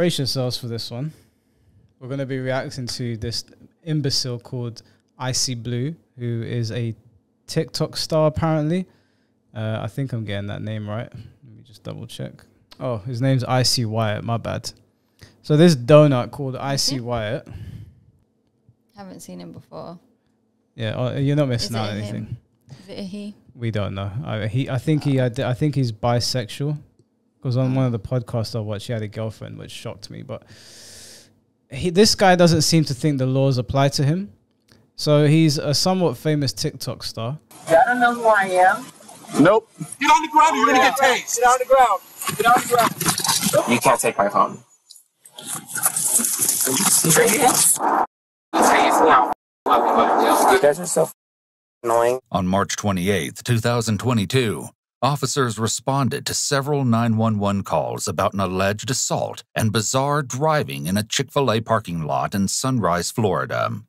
brace yourselves for this one. We're going to be reacting to this imbecile called Icy Blue, who is a TikTok star apparently. I think I'm getting that name right. Let me just double check. Oh, his name's Icy Wyatt, my bad. So this donut called Icy Wyatt. Haven't seen him before. Yeah, you're not missing out on anything. Is it a he? We don't know. I think he's bisexual. Because on one of the podcasts I watched, he had a girlfriend, which shocked me. But this guy doesn't seem to think the laws apply to him. So he's a somewhat famous TikTok star. I don't know who I am. Nope. Get on the ground or you're going to get tased. Get on the ground. Get on the ground. You can't take my phone. Serious? Now. You guys are so annoying. On March 28th, 2022, officers responded to several 911 calls about an alleged assault and bizarre driving in a Chick-fil-A parking lot in Sunrise, Florida.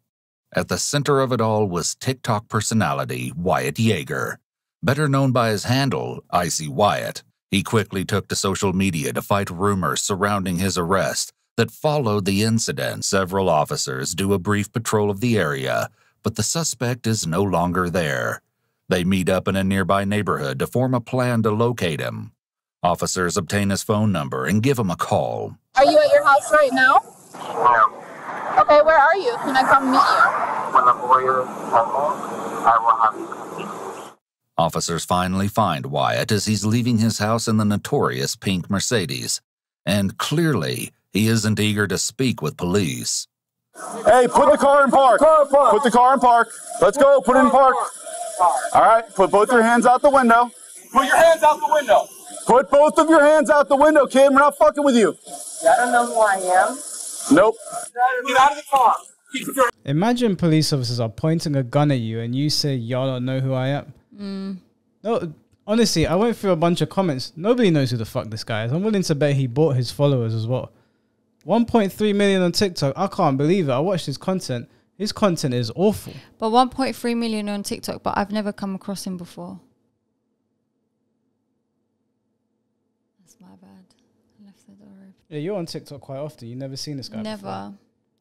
At the center of it all was TikTok personality Wyatt Yeager. Better known by his handle, Icy Wyatt, he quickly took to social media to fight rumors surrounding his arrest that followed the incident. Several officers do a brief patrol of the area, but the suspect is no longer there. They meet up in a nearby neighborhood to form a plan to locate him. Officers obtain his phone number and give him a call. Are you at your house right now? No. Okay, where are you? Can I come meet you? When the lawyer comes home, I will have you. Officers finally find Wyatt as he's leaving his house in the notorious pink Mercedes. And clearly, he isn't eager to speak with police. Hey, put the car in park. Put the car in park. Let's go. Put it in park. All right. Put both your hands out the window. Put your hands out the window. Put both of your hands out the window, kid. We're not fucking with you. I don't know who I am. Nope. Get out of the car. Imagine police officers are pointing a gun at you and you say, y'all don't know who I am. No, honestly, I went through a bunch of comments. Nobody knows who the fuck this guy is. I'm willing to bet he bought his followers as well. 1.3 million on TikTok. I can't believe it. I watched his content. His content is awful. But 1.3 million on TikTok, but I've never come across him before. That's my bad. I left the door open. Yeah, you're on TikTok quite often. You've never seen this guy Never. before.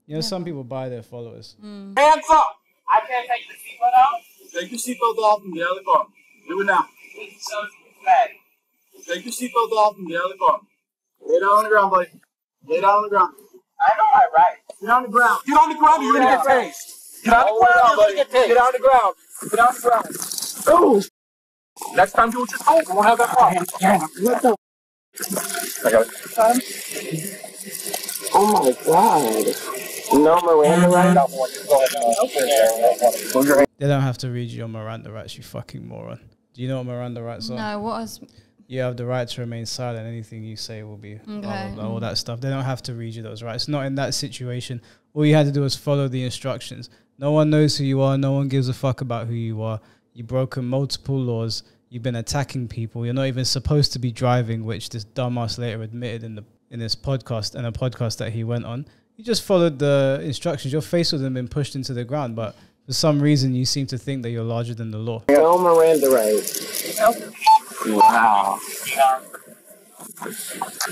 You know, some people buy their followers. Hands up. I can't take the seatbelt out. Take your seatbelt off and get out of the car. Do it now. Take your seatbelt off and get out of the car. Lay down on the ground, buddy. Lay down on the ground. I know my right. Get on the ground. Get on the ground or you're going to get tased. Get on the ground or you're going to get tased. Get on the ground. Get on the ground. Oh. Next time do it just hold. We won't have that problem. I got it. Oh my God. No Miranda rights. They don't have to read you your Miranda rights, you fucking moron. Do you know what Miranda rights are? No, what is... You have the right to remain silent. Anything you say will be blah, blah, blah, all that stuff. They don't have to read you those rights. Not in that situation. All you had to do was follow the instructions. No one knows who you are. No one gives a fuck about who you are. You've broken multiple laws. You've been attacking people. You're not even supposed to be driving, which this dumbass later admitted in this podcast, and a podcast that he went on. You just followed the instructions. Your face would have been pushed into the ground, but for some reason you seem to think that you're larger than the law. No Miranda rights. Wow.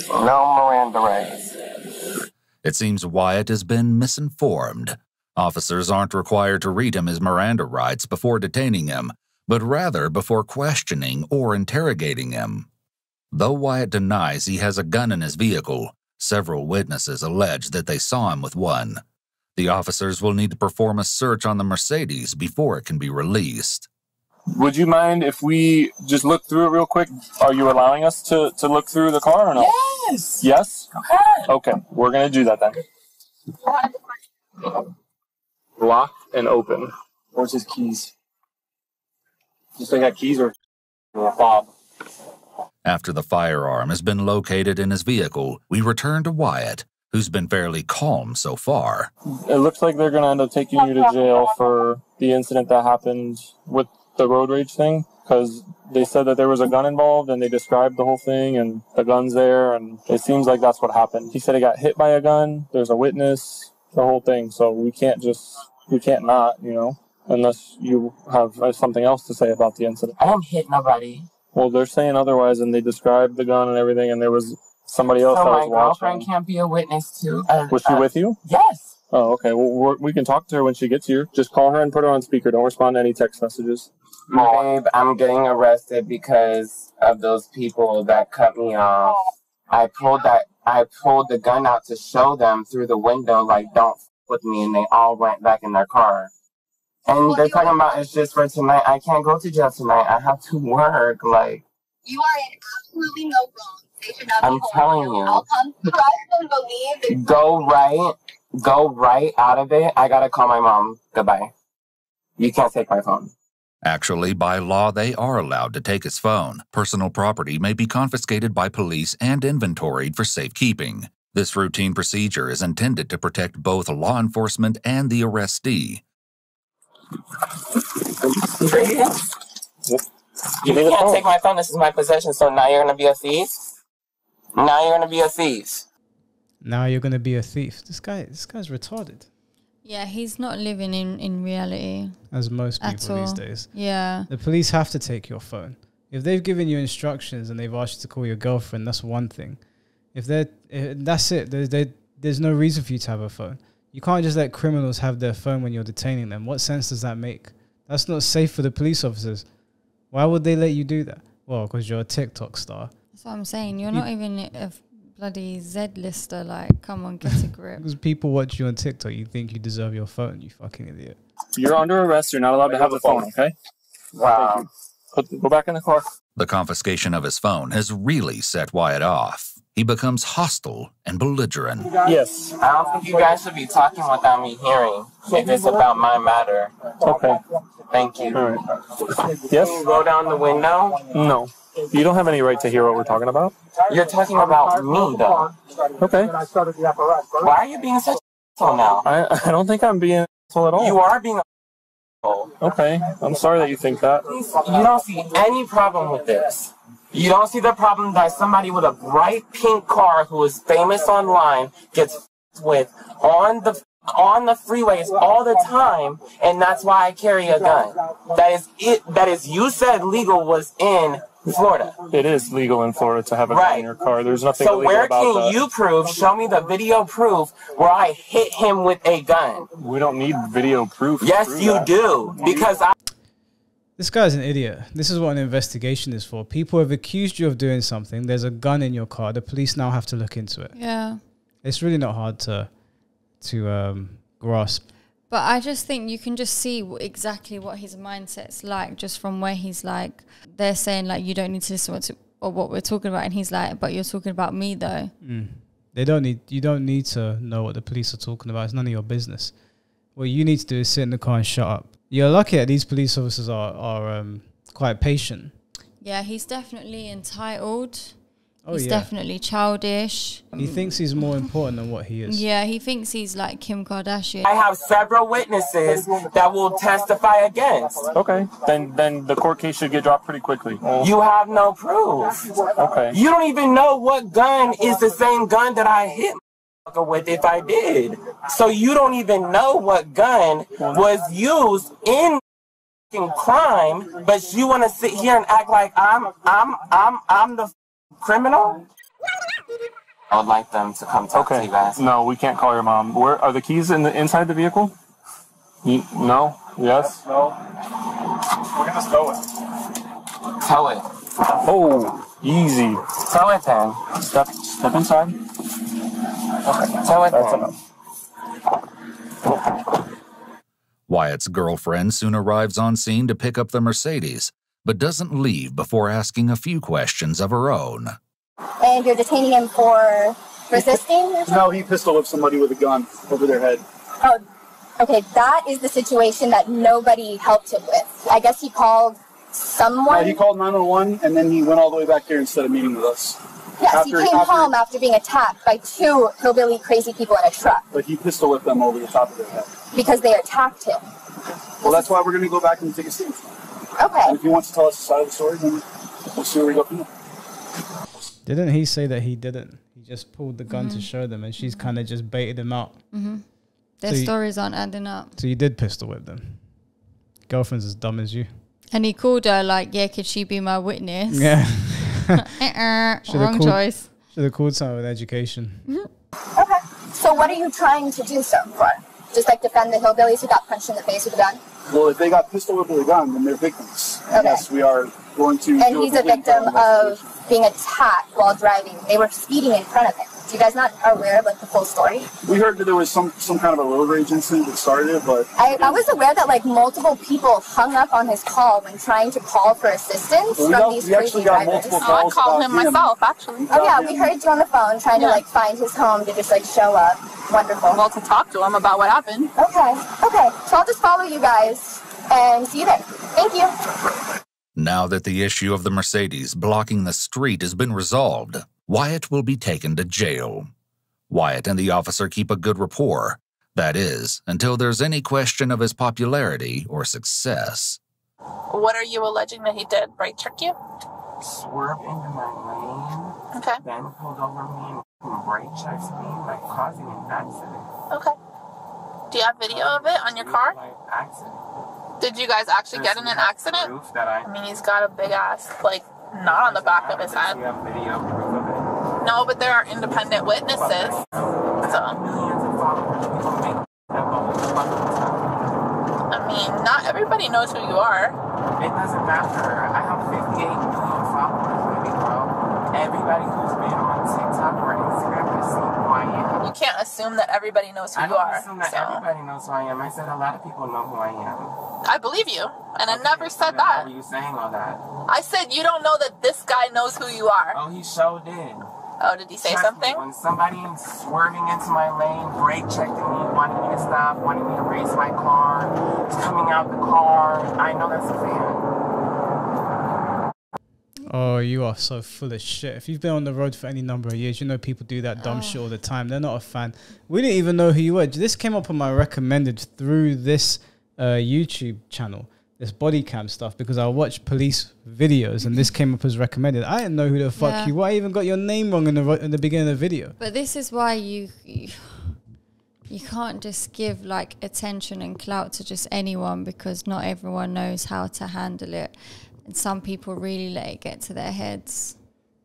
No Miranda rights. It seems Wyatt has been misinformed. Officers aren't required to read him his Miranda rights before detaining him, but rather before questioning or interrogating him. Though Wyatt denies he has a gun in his vehicle, several witnesses allege that they saw him with one. The officers will need to perform a search on the Mercedes before it can be released. Would you mind if we just look through it real quick? Are you allowing us to look through the car or no? Yes! Yes? Okay. Okay, we're going to do that then. Lock and open. Where's his keys? Just they got keys or a fob? After the firearm has been located in his vehicle, we return to Wyatt, who's been fairly calm so far. It looks like they're going to end up taking you to jail for the incident that happened with the road rage thing, because they said that there was a gun involved and they described the whole thing and the gun's there, and it seems like that's what happened. He said he got hit by a gun, there's a witness, the whole thing, so we can't not, you know, unless you have something else to say about the incident. I don't hit nobody. Well, they're saying otherwise, and they described the gun and everything, and there was somebody else So that my was girlfriend watching. can't be a witness too. Was she with you? Yes. Oh, okay. Well, we can talk to her when she gets here. Just call her and put her on speaker. Don't respond to any text messages. Babe, I'm getting arrested because of those people that cut me off. I pulled the gun out to show them through the window, like, don't f with me, and they all went back in their car. And they're talking about it's just for tonight. I can't go to jail tonight. I have to work. Like, you are in absolutely no wrong. They should not I'm be telling holding you. I'll come trust and believe. Go right out of it. I gotta call my mom. Goodbye. You can't take my phone. Actually, by law, they are allowed to take his phone. Personal property may be confiscated by police and inventoried for safekeeping. This routine procedure is intended to protect both law enforcement and the arrestee. You can't take my phone. This is my possession. So now you're gonna be a thief. Now you're gonna be a thief. Now you're gonna be a thief. This guy's retarded. Yeah, he's not living in reality. As most people these days. Yeah. The police have to take your phone. If they've given you instructions and they've asked you to call your girlfriend, that's one thing. That's it. There's no reason for you to have a phone. You can't just let criminals have their phone when you're detaining them. What sense does that make? That's not safe for the police officers. Why would they let you do that? Well, because you're a TikTok star. That's what I'm saying. You're not even a bloody Z-lister. Like, come on, get a grip. Because people watch you on TikTok, you think you deserve your phone, you fucking idiot. You're under arrest. You're not allowed to have the phone, okay? Wow. Go back in the car. The confiscation of his phone has really set Wyatt off. He becomes hostile and belligerent. Yes. I don't think you guys should be talking without me hearing. If it's about my matter. Okay. Thank you. All right. Yes? Can you go down the window? No. You don't have any right to hear what we're talking about. You're talking about me, though. Okay. Why are you being such a asshole now? I don't think I'm being an asshole at all. You are being a asshole. Okay. I'm sorry that you think that. You don't see any problem with this. You don't see the problem that somebody with a bright pink car who is famous online gets with on the freeways all the time, and that's why I carry a gun. That is it. That is, you said legal was in Florida. It is legal in Florida to have a gun in your car. There's nothing So illegal where about can that. you prove? Show me the video proof where I hit him with a gun. We don't need video proof. Yes, you do, because This guy's an idiot. This is what an investigation is for. People have accused you of doing something. There's a gun in your car. The police now have to look into it. Yeah. It's really not hard to grasp. But I just think you can just see exactly what his mindset's like just from where he's like, they're saying like, you don't need to listen to what we're talking about. And he's like, but you're talking about me though. You don't need to know what the police are talking about. It's none of your business. What you need to do is sit in the car and shut up. You're lucky that these police officers are quite patient. Yeah, he's definitely entitled. Oh, he's definitely childish. He thinks he's more important than what he is. Yeah, he thinks he's like Kim Kardashian. I have several witnesses that will testify against. Okay, then the court case should get dropped pretty quickly. You have no proof. Okay. You don't even know what gun is the same gun that I hit with if I did. So you don't even know what gun was used in crime, but you want to sit here and act like I'm the criminal? I would like them to come talk to you guys. No, we can't call your mom. Where are the keys inside the vehicle? No? Yes? No. We're gonna just tow it. Tow it. Oh, easy. Tow it then. Step inside. Okay. Tow it That's then. enough. Wyatt's girlfriend soon arrives on scene to pick up the Mercedes, but doesn't leave before asking a few questions of her own. And you're detaining him for resisting or something? No, he pistol whipped somebody with a gun over their head. Oh, okay. That is the situation that nobody helped him with. I guess he called someone. He called 911, and then he went all the way back here instead of meeting with us. Yes, he came home after being attacked by two hillbilly crazy people in a truck. But he pistol whipped them over the top of their head. Because they attacked him. Well, that's why we're going to go back and take a seat. Okay. And if he wants to tell us the side of the story, then we'll see where we go from there. Didn't he say that he didn't? He just pulled the gun to show them, and she's kind of just baited him out. Their stories aren't adding up. So you did pistol whip them. Girlfriend's as dumb as you. And he called her like, yeah, could she be my witness? Yeah. Wrong choice. Should have called someone with education. Okay. So what are you trying to do so for? Just like defend the hillbillies who got punched in the face with a gun? Well, if they got pistol whipped with a gun, then they're victims. Okay. Yes, we are going to. And he's a victim of being attacked while driving. They were speeding in front of him. So you guys not aware of like the full story? We heard that there was some kind of a road rage incident that started it, but I was aware that like multiple people hung up on his call when trying to call for assistance from these crazy drivers. I called him myself, actually. Oh yeah, we heard you on the phone trying to like find his home to just like show up. Wonderful. Well, to talk to him about what happened. Okay. So I'll just follow you guys and see you there. Thank you. Now that the issue of the Mercedes blocking the street has been resolved, Wyatt will be taken to jail. Wyatt and the officer keep a good rapport. That is, until there's any question of his popularity or success. What are you alleging that he did? Brake check you? Swerved into my lane. Okay. Then pulled over me and brake checked me, like causing an accident. Okay. Do you have video of it on your car? Like accident. Did you guys actually get in an accident? Proof that I mean, he's got a big ass, like, knot on the back of his head. You have video proof of it? No, but there are independent witnesses. So, I mean, not everybody knows who you are. It doesn't matter. I have 58 million followers, baby girl. Everybody who's been on TikTok or Instagram has seen who I am. You can't assume that everybody knows who you are. I don't assume that everybody knows who I am. I said a lot of people know who I am. I believe you, and I never said that. Why are you saying all that? I said you don't know that this guy knows who you are. Oh, he sure did. Oh, did he say something? When somebody's swerving into my lane, brake checking me, wanting me to stop, wanting me to race my car, coming out the car, I know that's a fan. Oh, you are so full of shit. If you've been on the road for any number of years, you know people do that dumb shit all the time. They're not a fan. We didn't even know who you were. This came up on my recommended through this YouTube channel, this body cam stuff, because I watched police videos and this came up as recommended. I didn't know who the fuck you were. I even got your name wrong in the beginning of the video. But this is why you can't just give like attention and clout to just anyone, because not everyone knows how to handle it. And some people really let it get to their heads.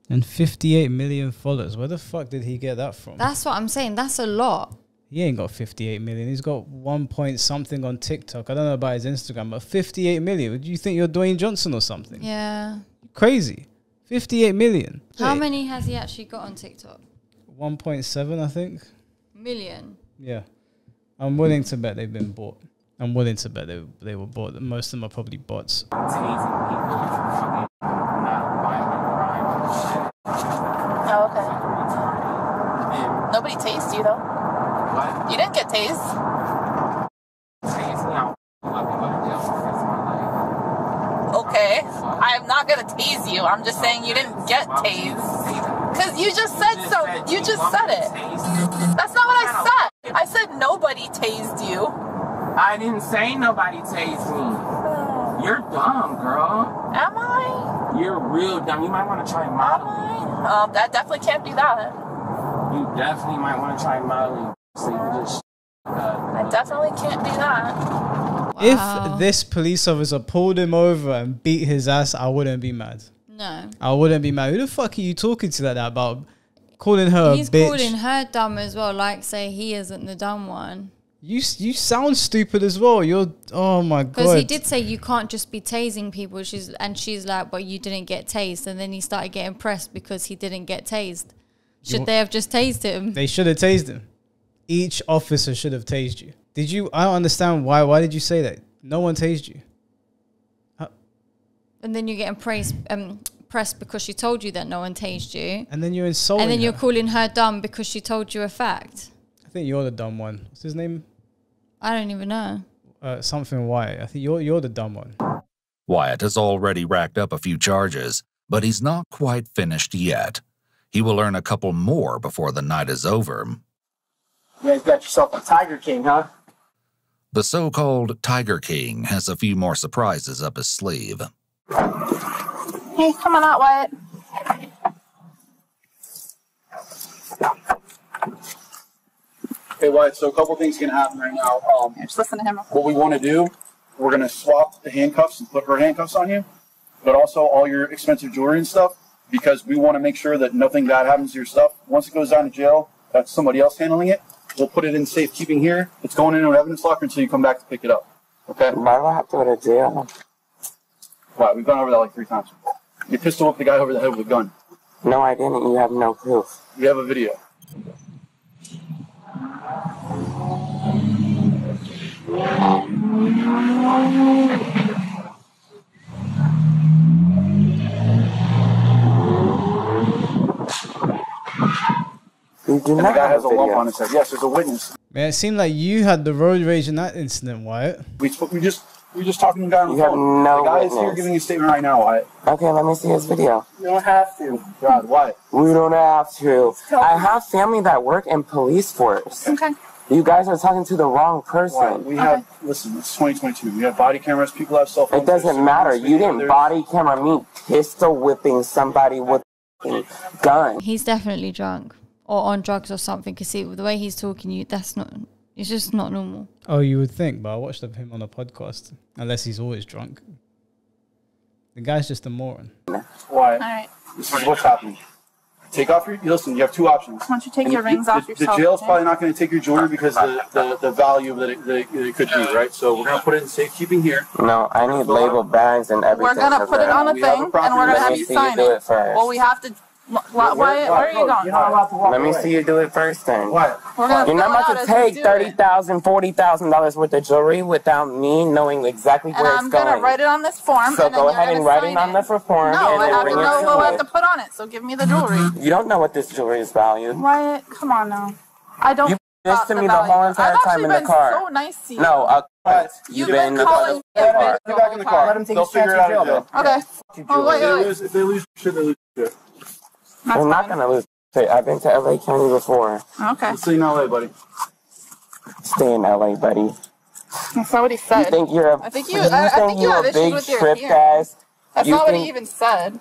And 58 million followers. Where the fuck did he get that from? That's what I'm saying. That's a lot. He ain't got 58 million. He's got 1 point something on TikTok. I don't know about his Instagram, but 58 million. Do you think you're Dwayne Johnson or something? Yeah. Crazy. 58 million. How many has he actually got on TikTok? 1.7, I think. Million? Yeah. I'm willing to bet they've been bought. I'm willing to bet they were bought. Most of them are probably bots. Oh, okay. Nobody tased you, though. What? You didn't get tased. Okay. I am not going to tase you. I'm just saying you didn't get tased. Because you just said so. You just said it. That's not what I said. I said nobody tased you. I didn't say nobody tased me. You're dumb, girl. Am I? You're real dumb. You might want to try modeling. I definitely can't do that. You definitely might want to try modeling. So you just. I definitely can't do that. Wow. If this police officer pulled him over and beat his ass, I wouldn't be mad. No. I wouldn't be mad. Who the fuck are you talking to like that about? Calling her He's a bitch. calling her dumb as well, like say he isn't the dumb one. You sound stupid as well. You're, oh my God. Because he did say you can't just be tasing people. She's like, but you didn't get tased. And then he started getting pressed because he didn't get tased. Should they have just tased him? They should have tased him. Each officer should have tased you. Did you? I don't understand why. Why did you say that? No one tased you. And then you're getting pressed because she told you that no one tased you. And then you're insulting And then her. you're calling her dumb because she told you a fact. I think you're the dumb one. What's his name? I don't even know. Something Wyatt. I think you're the dumb one. Wyatt has already racked up a few charges, but he's not quite finished yet. He will earn a couple more before the night is over. You guys got yourself a Tiger King, huh? The so-called Tiger King has a few more surprises up his sleeve. Hey, come on out, Wyatt. Hey, Wyatt, so a couple things can happen right now. Just listen to him. What we want to do, we're going to swap the handcuffs and put her handcuffs on you, but also all your expensive jewelry and stuff, because we want to make sure that nothing bad happens to your stuff. Once it goes down to jail, that's somebody else handling it. We'll put it in safekeeping here. It's going into an evidence locker until you come back to pick it up. Okay? Why do I have to go to jail? Why? We've gone over that like 3 times. You pistol whipped the guy over the head with a gun. No, I didn't. You have no proof. We have a video. You do And the not guy have has a a lump video. on his head. Yes, there's a witness. Man, it seemed like you had the road rage in that incident, Wyatt. We just talking to the guy on the You have phone. no The guy is witness. here giving a statement right now, Wyatt. Okay, let me see his video. You don't have to. God, Wyatt. We don't have to. I have family that work in police force. Okay. You guys are talking to the wrong person. Wyatt, we have, listen, it's 2022. We have body cameras. People have cell phones. It doesn't matter. You didn't body camera me pistol whipping somebody with a gun. He's definitely drunk or on drugs or something. Because see, the way he's talking, it's just not normal. Oh, you would think, but I watched him on a podcast. Unless he's always drunk. The guy's just a moron. Wyatt, All right. this is what's happening. Take off your, listen, you have 2 options. Why don't you take And your rings off the yourself? jail's okay? probably not going to take your jewelry because the value that it could be, right? So we're going to put it in safekeeping here. No, I need label bags and everything. We're gonna put it on a We have a thing, and property we're gonna Let have me you see sign do it. it first. Well, we have to. Why? Where are you going? You're not allowed to walk Let me away. see you do it first then. What? We're gonna You're not fill it about out to as we take do it. $30,000, $40,000 worth of jewelry without me knowing exactly And where I'm it's going. gonna write it on this form. So and then go you're ahead and gonna write sign it on the form No, and I then have bring to it know to what I it. have to put on it. So give me the jewelry. You don't know what this jewelry is valued. Wyatt, come on now. I don't. You this about to the me the value. whole entire I've time actually in the been car. so nice to you. No, You've been calling me a Get bitch the back in the whole car. time. Let him take They'll figure it out in jail. Okay. Oh, wait. If they lose shit, they lose shit. I'm not gonna lose. I've been to LA County before. Okay. We'll see you in LA, buddy. Stay in LA, buddy. That's not what he said. You think you're a? I think you have a issues big with your trip, hearing. guys? That's You not what he think- even said.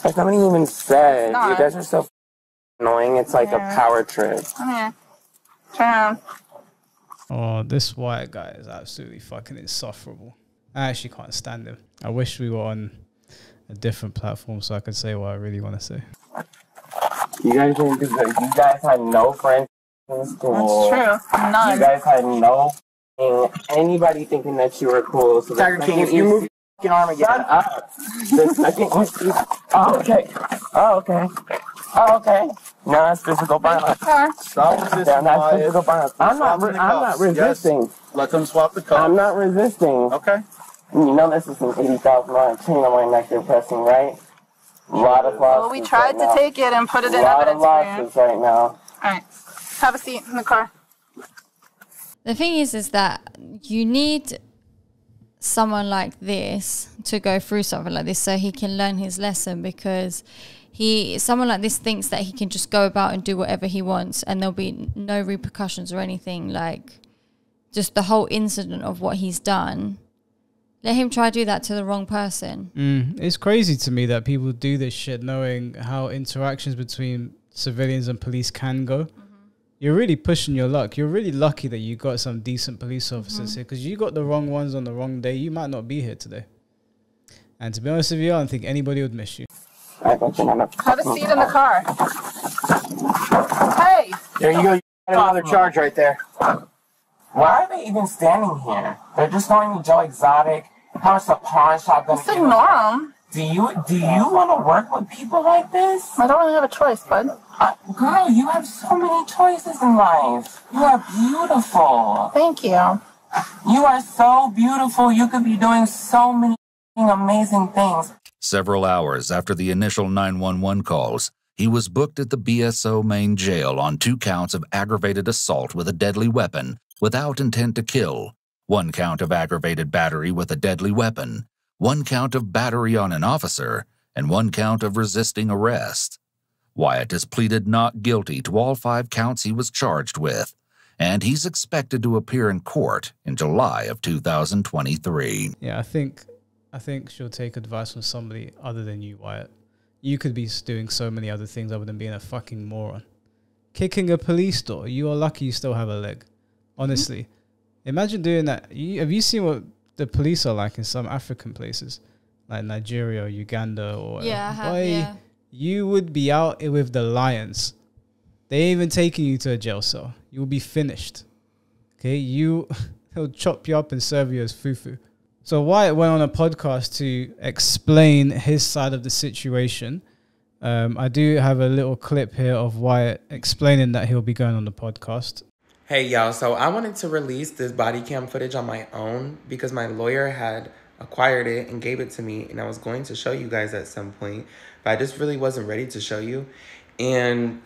That's not what he even said. It's not. You guys are so annoying. It's like a power trip. Come here. Turn around. Oh, this Wyatt guy is absolutely fucking insufferable. I actually can't stand him. I wish we were on a different platform so I could say what I really want to say. You guys didn't do good. You guys had no friends in school. That's true. None. You guys had no anybody thinking that you were cool. So Tiger King, if you move your fucking arm again. Shut up. The second you oh, okay. Oh, okay. Oh, okay. No, that's physical violence. Stop resisting. Yeah, that's Wyatt. physical violence. I'm not resisting. Yes. Let them swap the cups. I'm not resisting. Okay. You know this is an $80,000 chain on my neck you're pressing, right? A lot of losses. Well, we tried to take it and put it in evidence A for lot you. of losses right now. All right. Have a seat in the car. The thing is that you need someone like this to go through something like this so he can learn his lesson, because someone like this thinks that he can just go about and do whatever he wants and there'll be no repercussions or anything. Like, just the whole incident of what he's done, let him try to do that to the wrong person. It's crazy to me that people do this shit knowing how interactions between civilians and police can go. You're really pushing your luck. You're really lucky that you got some decent police officers here, because you got the wrong ones on the wrong day. You might not be here today. And to be honest with you, I don't think anybody would miss you. Have a seat in the car. Hey! There you go. You got another charge right there. Why are they even standing here? They're just calling me Joe Exotic. How much the pawn shop gonna Just ignore them. Do you want to work with people like this? I don't really have a choice, bud. Girl, you have so many choices in life. You are beautiful. Thank you. You are so beautiful. You could be doing so many amazing things. Several hours after the initial 911 calls, he was booked at the BSO main jail on 2 counts of aggravated assault with a deadly weapon without intent to kill, 1 count of aggravated battery with a deadly weapon, 1 count of battery on an officer, and 1 count of resisting arrest. Wyatt has pleaded not guilty to all 5 counts he was charged with, and he's expected to appear in court in July of 2023. Yeah, I think she'll take advice from somebody other than you, Wyatt. You could be doing so many other things other than being a fucking moron. Kicking a police door. You are lucky you still have a leg. Honestly. Imagine doing that. Have you seen what the police are like in some African places? Like Nigeria or Uganda or... Yeah, I have, yeah. you would be out with the lions. They ain't even taking you to a jail cell. You will be finished. Okay, he'll chop you up and serve you as fufu. So Wyatt went on a podcast to explain his side of the situation. I do have a little clip here of Wyatt explaining that he'll be going on the podcast. Hey, y'all. So I wanted to release this body cam footage on my own because my lawyer had acquired it and gave it to me, and I was going to show you guys at some point, but I just really wasn't ready to show you. And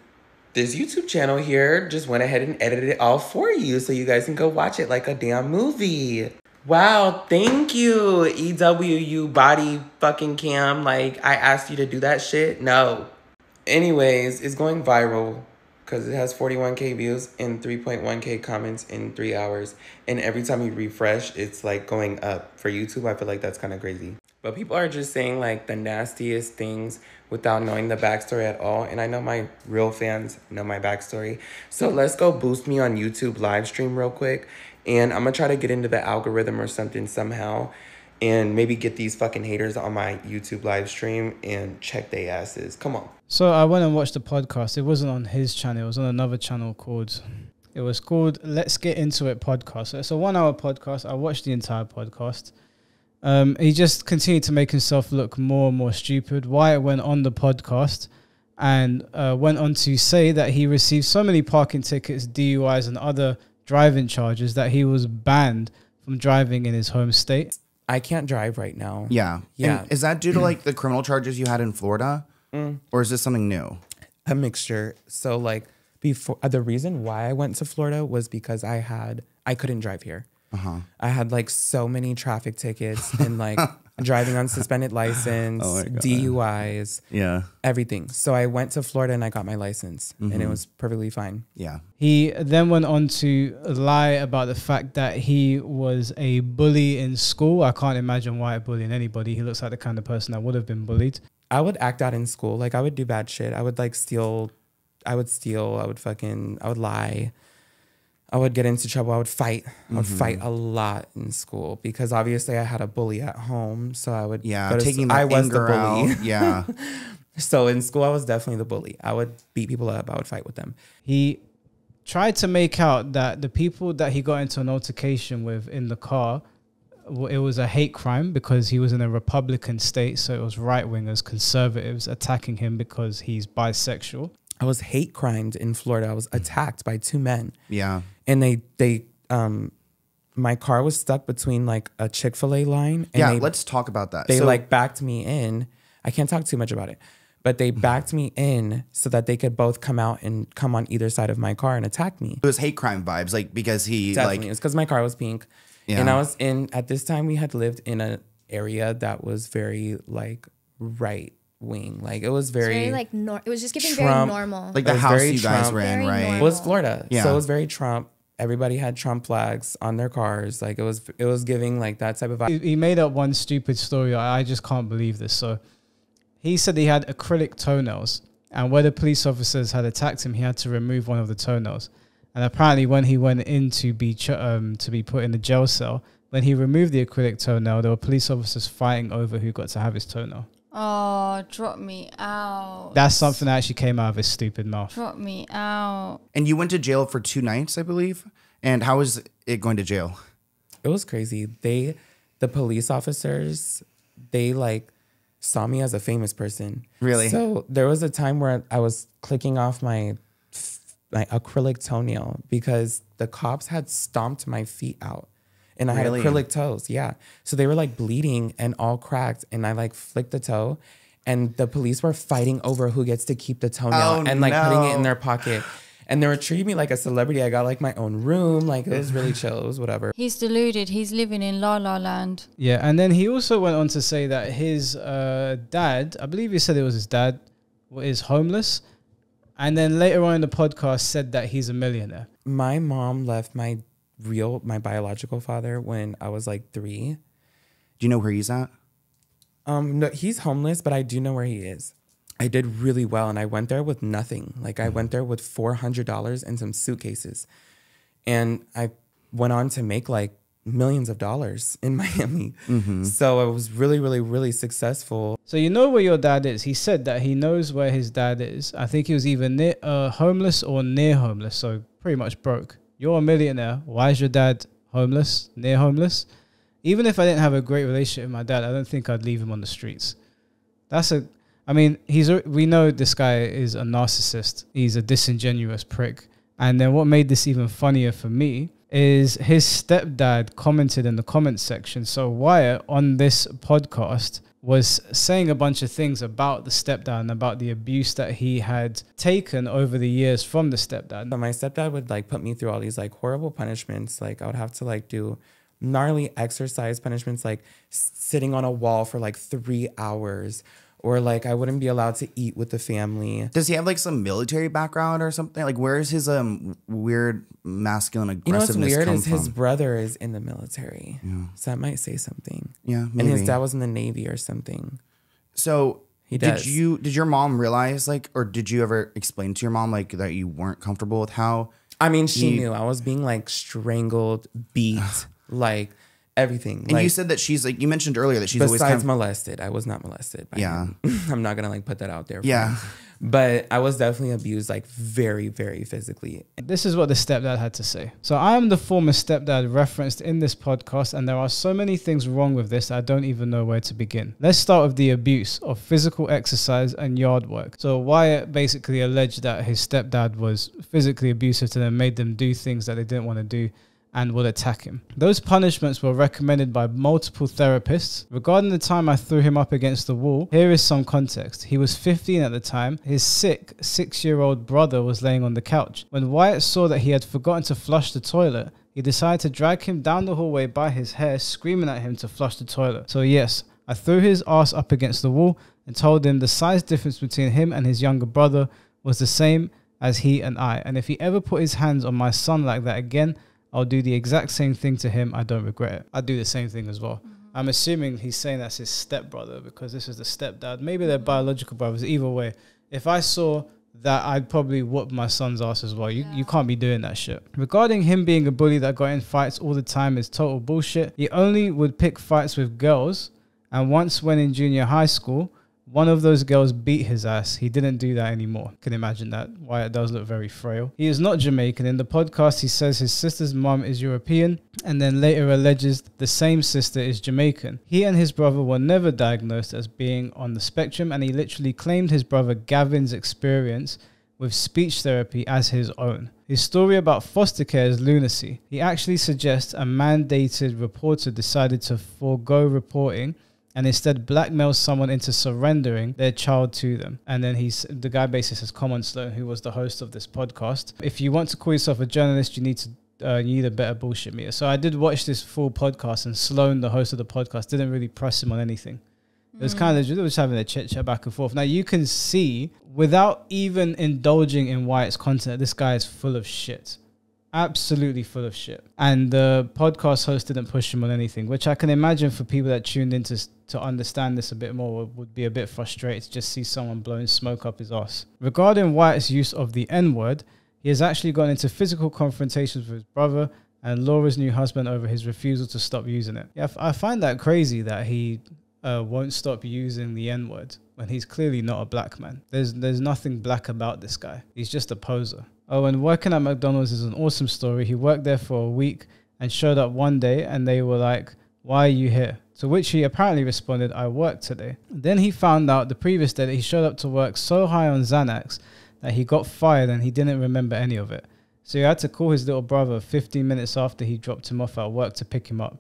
this YouTube channel here just went ahead and edited it all for you so you guys can go watch it like a damn movie. Wow, thank you, EWU body fucking cam. Like, I asked you to do that shit? No. Anyways, it's going viral because it has 41K views and 3.1K comments in 3 hours. And every time you refresh, it's like going up. For YouTube, I feel like that's kind of crazy. But people are just saying like the nastiest things without knowing the backstory at all. And I know my real fans know my backstory. So let's go boost me on YouTube live stream real quick. And I'm going to try to get into the algorithm or something somehow. And maybe get these fucking haters on my YouTube live stream and check their asses. Come on. So I went and watched the podcast. It wasn't on his channel. It was on another channel called Let's Get Into It podcast. So it's a 1 hour podcast. I watched the entire podcast. He just continued to make himself look more and more stupid. Wyatt went on the podcast and went on to say that he received so many parking tickets, DUIs, and other driving charges that he was banned from driving in his home state. I can't drive right now. Yeah. And is that due to like the criminal charges you had in Florida? Or is this something new? A mixture. So like before, the reason why I went to Florida was because I couldn't drive here. I had like so many traffic tickets and like driving on suspended license, DUIs, everything. So I went to Florida and I got my license and it was perfectly fine. Yeah. He then went on to lie about the fact that he was a bully in school. I can't imagine Wyatt bullying anybody. He looks like the kind of person that would have been bullied. I would act out in school. Like I would do bad shit. I would like steal. I would lie. I would get into trouble. I would fight. I would fight a lot in school because obviously I had a bully at home. So I would taking the anger out. Yeah. So in school, I was definitely the bully. I would beat people up. I would fight with them. He tried to make out that the people that he got into an altercation with in the car, it was a hate crime because he was in a Republican state. So it was right-wingers, conservatives attacking him because he's bisexual. I was hate crimed in Florida. I was attacked by 2 men. Yeah. And my car was stuck between like a Chick-fil-A line. And let's talk about that. They like backed me in. I can't talk too much about it, but they backed me in so that they could both come out and come on either side of my car and attack me. It was hate crime vibes, like because he Definitely. It was because my car was pink. Yeah. And I was at this time we had lived in an area that was very like right wing. Like it was very like it was just giving very normal. Like the house you guys were in, right? It was Florida. Yeah. So it was very Trump. Everybody had Trump flags on their cars. Like it was giving like that type of vibe. He made up one stupid story. I just can't believe this. So he said he had acrylic toenails, and where the police officers had attacked him, he had to remove one of the toenails. And apparently when he went in to be put in the jail cell, when he removed the acrylic toenail, there were police officers fighting over who got to have his toenail. Oh, drop me out. That's something that actually came out of his stupid mouth. Drop me out. And you went to jail for 2 nights, I believe. And how was it going to jail? It was crazy. The police officers, they like saw me as a famous person. Really? So there was a time where I was clicking off my acrylic toenail because the cops had stomped my feet out. And I had acrylic toes, yeah. So they were like bleeding and all cracked. And I like flicked the toe. And the police were fighting over who gets to keep the toenail and like putting it in their pocket. And they were treating me like a celebrity. I got like my own room. Like it was really chill. It was whatever. He's deluded. He's living in La La Land. Yeah. And then he also went on to say that his dad, I believe he said it was his dad, is homeless. And then later on in the podcast said that he's a millionaire. My mom left my biological father when I was like 3. Do you know where he's at? No, he's homeless, but I do know where he is. I did really well, and I went there with nothing. Like I went there with $400 and some suitcases, and I went on to make like millions of dollars in Miami. So it was really, really, really successful. So you know where your dad is. He said that he knows where his dad is. I think he was either near homeless or near homeless, so pretty much broke. You're a millionaire. Why is your dad homeless, near homeless? Even if I didn't have a great relationship with my dad, I don't think I'd leave him on the streets. We know this guy is a narcissist. He's a disingenuous prick. And then what made this even funnier for me is his stepdad commented in the comments section. So Wyatt on this podcast was saying a bunch of things about the stepdad and about the abuse that he had taken over the years from the stepdad. So my stepdad would like put me through all these like horrible punishments. Like I would have to like do gnarly exercise punishments, like sitting on a wall for like 3 hours, or like I wouldn't be allowed to eat with the family. Does he have like some military background or something? Like where is his weird masculine aggressiveness? You know what's weird is from? his brother is in the military. Yeah. So that might say something. Yeah, maybe. And his dad was in the Navy or something. So he does. Did your mom realize like, or did you ever explain to your mom like that you weren't comfortable with how? I mean, she knew I was being like strangled, beat, like everything. And like, you said that she's like, you mentioned earlier that she's always besides molested. I was not molested by him. I'm not gonna like put that out there. Yeah. But I was definitely abused, like very, very physically. This is what the stepdad had to say. So I am the former stepdad referenced in this podcast, and there are so many things wrong with this I don't even know where to begin. Let's start with the abuse of physical exercise and yard work. So Wyatt basically alleged that his stepdad was physically abusive to them, made them do things that they didn't want to do, and would attack him. Those punishments were recommended by multiple therapists. Regarding the time I threw him up against the wall, here is some context. He was 15 at the time. His sick 6-year-old brother was laying on the couch. When Wyatt saw that he had forgotten to flush the toilet, he decided to drag him down the hallway by his hair, screaming at him to flush the toilet. So yes, I threw his ass up against the wall and told him the size difference between him and his younger brother was the same as he and I. And if he ever put his hands on my son like that again, I'll do the exact same thing to him. I don't regret it. I'd do the same thing as well. I'm assuming he's saying that's his stepbrother because this is the stepdad. Maybe they're biological brothers. Either way, if I saw that, I'd probably whoop my son's ass as well. You can't be doing that shit. Regarding him being a bully that got in fights all the time is total bullshit. He only would pick fights with girls. And once when in junior high school, one of those girls beat his ass. He didn't do that anymore. Can imagine that. Wyatt does look very frail. He is not Jamaican. In the podcast, he says his sister's mom is European and then later alleges the same sister is Jamaican. He and his brother were never diagnosed as being on the spectrum, and he literally claimed his brother Gavin's experience with speech therapy as his own. His story about foster care is lunacy. He actually suggests a mandated reporter decided to forego reporting and instead blackmail someone into surrendering their child to them. And then the guy basically says, come on, Sloan, who was the host of this podcast, if you want to call yourself a journalist, you need a better bullshit meter. So I did watch this full podcast, and Sloan, the host of the podcast, didn't really press him on anything. It was kind of just having a chit-chat back and forth. Now you can see, without even indulging in Wyatt's content, this guy is full of shit. Absolutely full of shit. And the podcast host didn't push him on anything, which I can imagine for people that tuned in to understand this a bit more would be a bit frustrated to just see someone blowing smoke up his ass. Regarding Wyatt's use of the N-word, he has actually gone into physical confrontations with his brother and Laura's new husband over his refusal to stop using it. Yeah, I find that crazy that he won't stop using the N-word when he's clearly not a black man. There's nothing black about this guy. He's just a poser. Oh, and working at McDonald's is an awesome story. He worked there for a week and showed up one day and they were like, why are you here? To which he apparently responded, I work today. Then he found out the previous day that he showed up to work so high on Xanax that he got fired and he didn't remember any of it. So he had to call his little brother 15 minutes after he dropped him off at work to pick him up.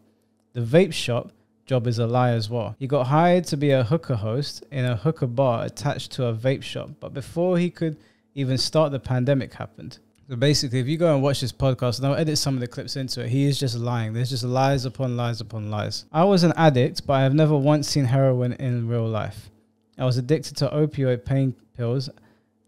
The vape shop job is a lie as well. He got hired to be a hookah host in a hookah bar attached to a vape shop, but before he could even start, the pandemic happened. So basically, if you go and watch this podcast, and I'll edit some of the clips into it, he is just lying. There's just lies upon lies upon lies. I was an addict, but I have never once seen heroin in real life. I was addicted to opioid pain pills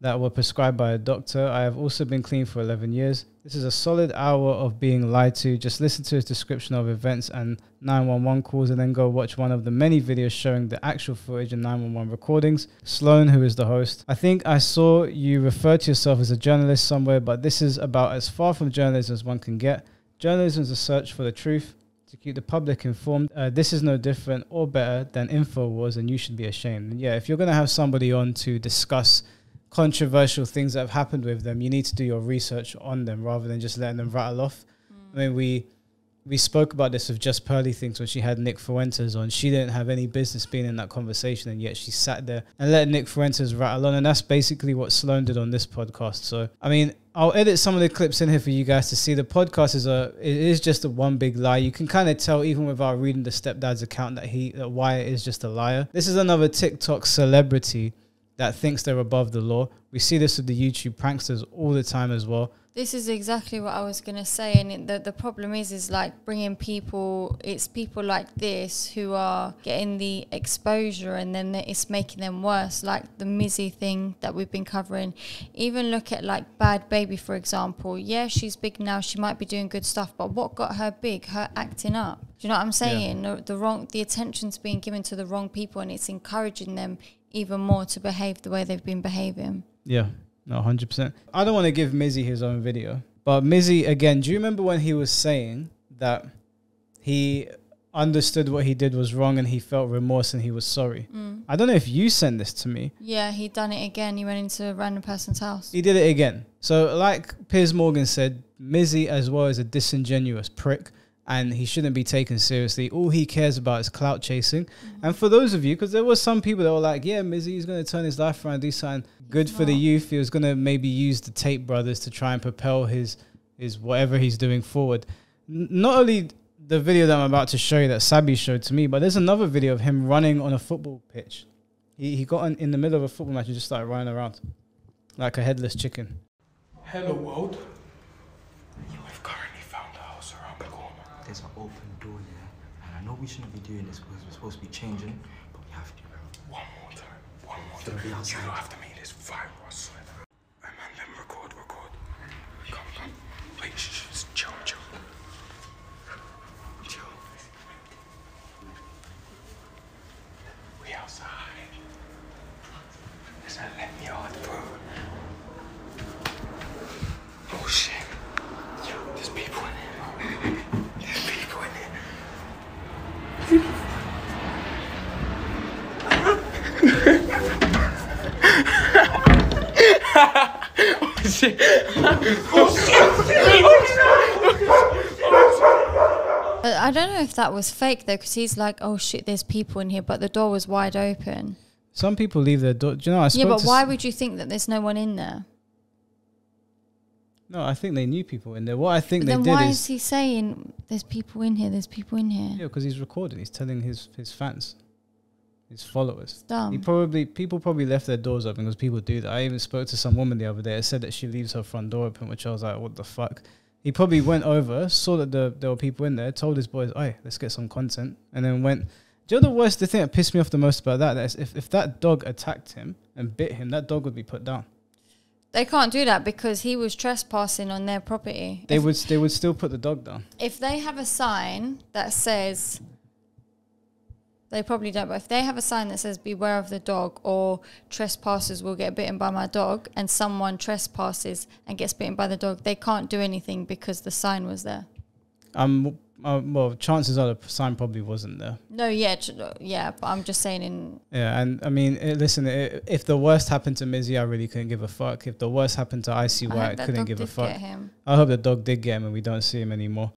that were prescribed by a doctor. I have also been clean for 11 years. This is a solid hour of being lied to. Just listen to his description of events and 911 calls and then go watch one of the many videos showing the actual footage and 911 recordings. Sloan, who is the host. I think I saw you refer to yourself as a journalist somewhere, but this is about as far from journalism as one can get. Journalism is a search for the truth. to keep the public informed. This is no different or better than InfoWars, and you should be ashamed. And yeah, if you're going to have somebody on to discuss controversial things that have happened with them, you need to do your research on them rather than just letting them rattle off. I mean, we spoke about this with Just Pearly Things when she had Nick Fuentes on. She didn't have any business being in that conversation, and yet she sat there and let Nick Fuentes rattle on. And that's basically what Sloan did on this podcast. So, I mean, I'll edit some of the clips in here for you guys to see. The podcast is just a one big lie. You can kind of tell even without reading the stepdad's account that Wyatt is just a liar. This is another TikTok celebrity that thinks they're above the law. We see this with the YouTube pranksters all the time as well. This is exactly what I was going to say. And the problem is like bringing people, it's people like this who are getting the exposure, and then it's making them worse. Like the Mizzy thing that we've been covering. Even look at like Bad Baby, for example. Yeah, she's big now. She might be doing good stuff. But what got her big? Her acting up. Do you know what I'm saying? Yeah. The attention's being given to the wrong people, and it's encouraging them even more to behave the way they've been behaving. Yeah. No, 100%. I don't want to give Mizzy his own video. But Mizzy, again, do you remember when he was saying that he understood what he did was wrong and he felt remorse and he was sorry? I don't know if you sent this to me. Yeah, he done it again. He went into a random person's house. He did it again. So like Piers Morgan said, Mizzy as well is a disingenuous prick, and he shouldn't be taken seriously. All he cares about is clout chasing. And for those of you, because there was some people that were like, yeah, Mizzy is going to turn his life around, do something good for the youth. He was going to maybe use the Tate brothers to try and propel his whatever he's doing forward. Not only the video that I'm about to show you that Sabi showed to me, but there's another video of him running on a football pitch. He got in the middle of a football match and just started running around like a headless chicken. Hello world. You have currently found a house around the corner. There's an open door here, and I know we shouldn't be doing this because we're supposed to be changing, but we have to. One more time. You don't have to make this viral, I swear. And then record. Come. Please, just chill. Chill. We outside. It's a let me out, bro. Oh shit. Yo, there's people in here. There's people in here. Oh shit! I don't know if that was fake though, because he's like, "Oh shit, there's people in here," but the door was wide open. Some people leave their door. Do you know? Yeah, but why would you think that there's no one in there? No, I think they knew people in there. What I think But they then did why is is he saying there's people in here? There's people in here. yeah, because he's recording. He's telling his fans, his followers. It's dumb. People probably left their doors open because people do that. I even spoke to some woman the other day. It said that she leaves her front door open, which I was like, what the fuck? He probably went over, saw that there were people in there, told his boys, "Hey, let's get some content," and then went. Do you know the thing that pissed me off the most about that is if that dog attacked him and bit him, that dog would be put down. They can't do that because he was trespassing on their property. They would still put the dog down. If they have a sign that says, they probably don't, but if they have a sign that says beware of the dog or trespassers will get bitten by my dog, and someone trespasses and gets bitten by the dog, they can't do anything because the sign was there. Well, chances are the sign probably wasn't there. No, yeah, but I'm just saying Yeah, and I mean, listen, if the worst happened to Mizzy, I really couldn't give a fuck. If the worst happened to Icy Wyatt, I couldn't give a fuck. I hope the dog did get him and we don't see him anymore.